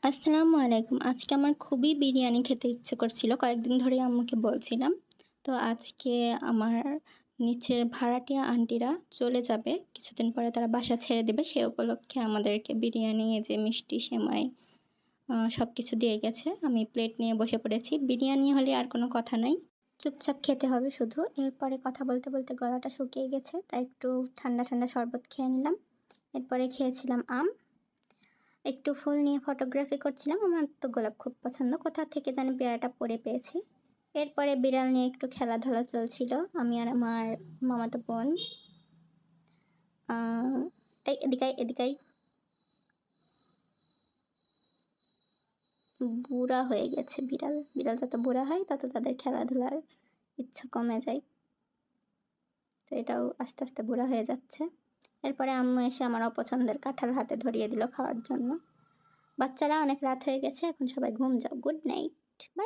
আসসালামু আলাইকুম। আজকে আমার খুবই বিরিয়ানি খেতে ইচ্ছে করছিল। কয়েকদিন ধরেই আম্মুকে বলছিলাম। তো আজকে আমার নিচের ভাড়াটিয়া আন্টিরা চলে যাবে। কিছুদিন পরে তারা বাসা ছেড়ে দেবে। সে উপলক্ষে আমাদেরকে বিরিয়ানি, এই যে মিষ্টি, সেমাই সবকিছু দিয়ে গেছে। আমি প্লেট নিয়ে বসে পড়েছি। বিরিয়ানি হলে আর কোনো কথা নাই। চুপচাপ খেতে হবে শুধু। এরপরে কথা বলতে, বলতে গলাটা শুকিয়ে গেছে। তাই একটু ঠান্ডা, ঠান্ডা শরবত খেয়ে নিলাম। এরপরে খেয়েছিলাম আম। একটু ফুল নিয়ে ফটোগ্রাফি করছিলাম। আমার তো গোলাপ খুব পছন্দ। কোথা থেকে জানি পেয়ারাটা পড়ে পেয়েছি। এরপরে বিড়াল নিয়ে একটু খেলাধুলা চলছিল। আমি আর আমার মামাতো বোন। আ এই এদিকে আয়, এদিকে আয়। বুড়া হয়ে গেছে বিড়াল। বিড়াল যত বুড়া হয় তত তাদের খেলাধুলার ইচ্ছা কমে যায়। তো এটাও আস্তে, আস্তে বুড়া হয়ে যাচ্ছে। এরপরে আম্মু এসে আমার অপছন্দের কাঁঠাল হাতে ধরিয়ে দিল খাওয়ার জন্য। বাচ্চারা অনেক রাত হয়ে গেছে। এখন সবাই ঘুম যাও। Good night. বাই।